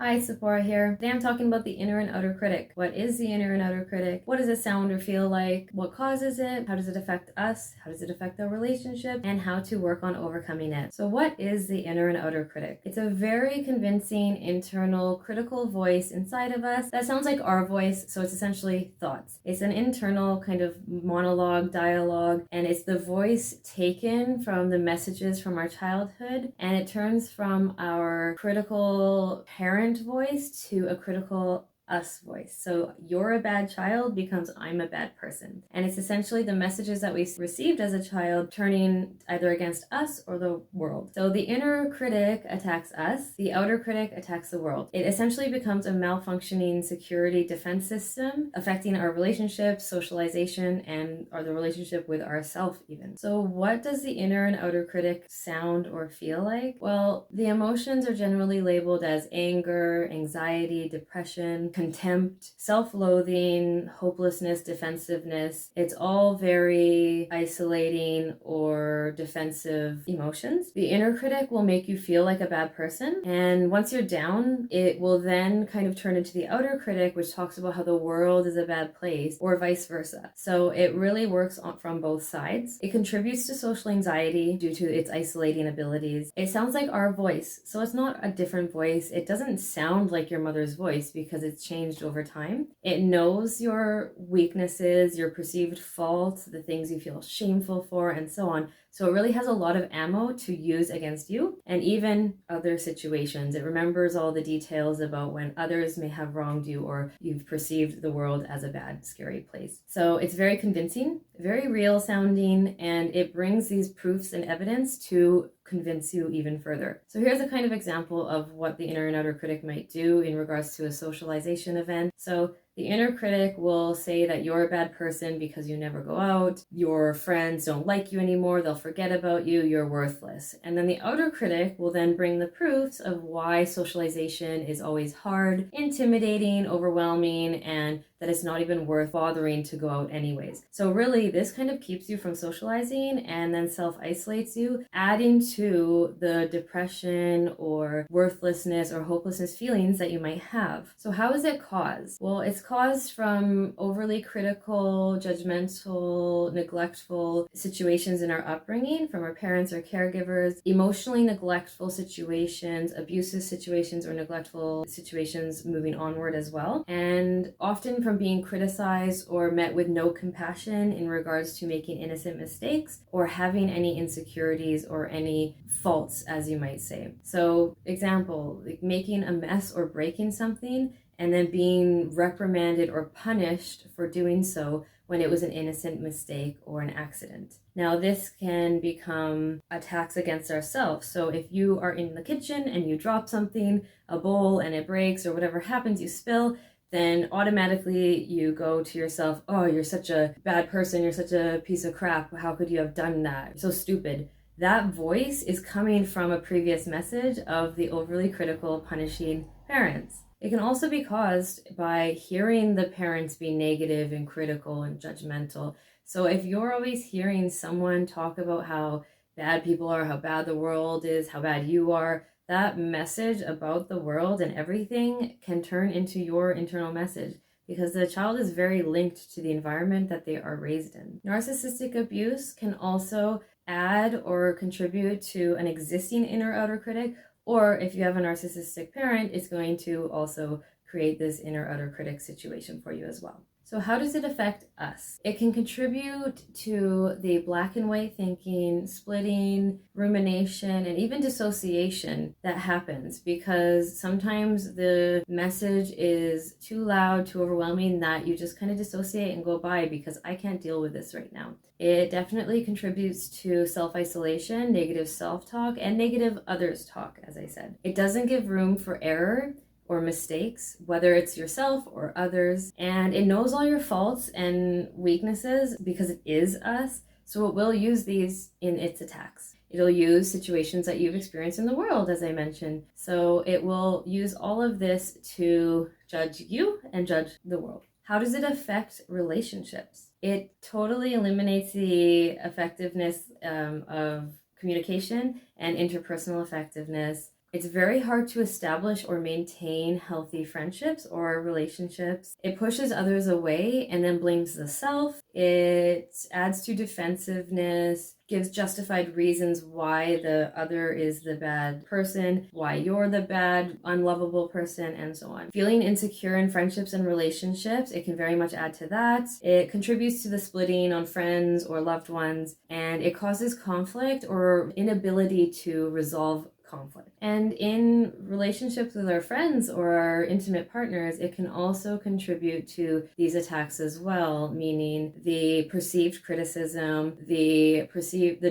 Hi, Tziporah here. Today I'm talking about the inner and outer critic. What is the inner and outer critic? What does it sound or feel like? What causes it? How does it affect us? How does it affect our relationship? And how to work on overcoming it. So what is the inner and outer critic? It's a very convincing internal critical voice inside of us that sounds like our voice, so it's essentially thoughts. It's an internal kind of monologue, dialogue, and it's the voice taken from the messages from our childhood, and it turns from our critical parent voice to a critical us voice. So you're a bad child becomes I'm a bad person. And it's essentially the messages that we received as a child turning either against us or the world. So the inner critic attacks us, the outer critic attacks the world. It essentially becomes a malfunctioning security defense system affecting our relationships, socialization, and the relationship with ourselves even. So what does the inner and outer critic sound or feel like? Well, the emotions are generally labeled as anger, anxiety, depression, contempt, self-loathing, hopelessness, defensiveness. It's all very isolating or defensive emotions. The inner critic will make you feel like a bad person, and once you're down, it will then kind of turn into the outer critic, which talks about how the world is a bad place, or vice versa. So it really works from both sides. It contributes to social anxiety due to its isolating abilities. It sounds like our voice, so it's not a different voice. It doesn't sound like your mother's voice because it's changed over time. It knows your weaknesses, your perceived faults, the things you feel shameful for, and so on. So it really has a lot of ammo to use against you and even other situations. It remembers all the details about when others may have wronged you or you've perceived the world as a bad, scary place. So it's very convincing, very real sounding, and it brings these proofs and evidence to convince you even further. So here's a kind of example of what the inner and outer critic might do in regards to a socialization event. So the inner critic will say that you're a bad person because you never go out, your friends don't like you anymore, they'll forget about you, you're worthless. And then the outer critic will then bring the proofs of why socialization is always hard, intimidating, overwhelming, and that it's not even worth bothering to go out anyways. So really, this kind of keeps you from socializing and then self-isolates you, adding to the depression or worthlessness or hopelessness feelings that you might have. So how is it caused? Well, it's caused from overly critical, judgmental, neglectful situations in our upbringing from our parents or caregivers, emotionally neglectful situations, abusive situations, or neglectful situations moving onward as well. And often from being criticized or met with no compassion in regards to making innocent mistakes or having any insecurities or any faults, as you might say. So, example, like making a mess or breaking something and then being reprimanded or punished for doing so when it was an innocent mistake or an accident. Now, this can become attacks against ourselves. So if you are in the kitchen and you drop something, a bowl, and it breaks or whatever happens, you spill, then automatically you go to yourself, oh, you're such a bad person, you're such a piece of crap, how could you have done that? You're so stupid. That voice is coming from a previous message of the overly critical, punishing parents. It can also be caused by hearing the parents be negative and critical and judgmental. So if you're always hearing someone talk about how bad people are, how bad the world is, how bad you are, that message about the world and everything can turn into your internal message because the child is very linked to the environment that they are raised in. Narcissistic abuse can also add or contribute to an existing inner outer critic, or if you have a narcissistic parent, it's going to also create this inner outer critic situation for you as well. So how does it affect us? It can contribute to the black and white thinking, splitting, rumination, and even dissociation that happens because sometimes the message is too loud, too overwhelming that you just kind of dissociate and go by because I can't deal with this right now. It definitely contributes to self-isolation, negative self-talk, and negative others talk, as I said. It doesn't give room for error or mistakes, whether it's yourself or others, and it knows all your faults and weaknesses because it is us, so it will use these in its attacks. It'll use situations that you've experienced in the world, as I mentioned, so it will use all of this to judge you and judge the world. How does it affect relationships? It totally eliminates the effectiveness of communication and interpersonal effectiveness. It's very hard to establish or maintain healthy friendships or relationships. It pushes others away and then blames the self. It adds to defensiveness, gives justified reasons why the other is the bad person, why you're the bad, unlovable person, and so on. Feeling insecure in friendships and relationships, it can very much add to that. It contributes to the splitting on friends or loved ones, and it causes conflict or inability to resolve conflict. And in relationships with our friends or our intimate partners, it can also contribute to these attacks as well, meaning the perceived criticism, the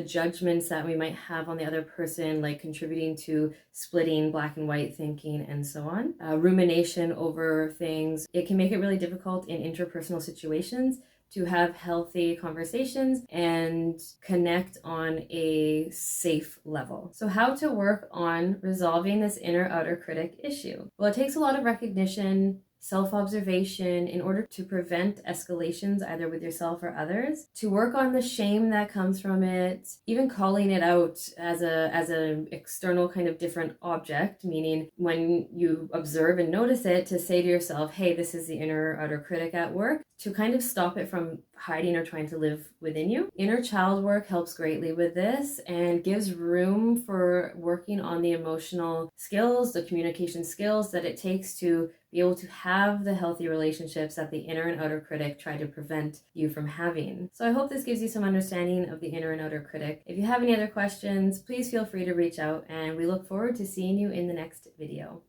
judgments that we might have on the other person, like contributing to splitting black and white thinking and so on. Rumination over things. It can make it really difficult in interpersonal situations to have healthy conversations and connect on a safe level. So how to work on resolving this inner-outer critic issue? Well, it takes a lot of recognition, self-observation in order to prevent escalations either with yourself or others, to work on the shame that comes from it, even calling it out as an external kind of different object, meaning when you observe and notice it, to say to yourself, hey, this is the inner outer critic at work, to kind of stop it from hiding or trying to live within you. Inner child work helps greatly with this and gives room for working on the emotional skills, the communication skills that it takes to be able to have the healthy relationships that the inner and outer critic try to prevent you from having. So I hope this gives you some understanding of the inner and outer critic. If you have any other questions, please feel free to reach out, and we look forward to seeing you in the next video.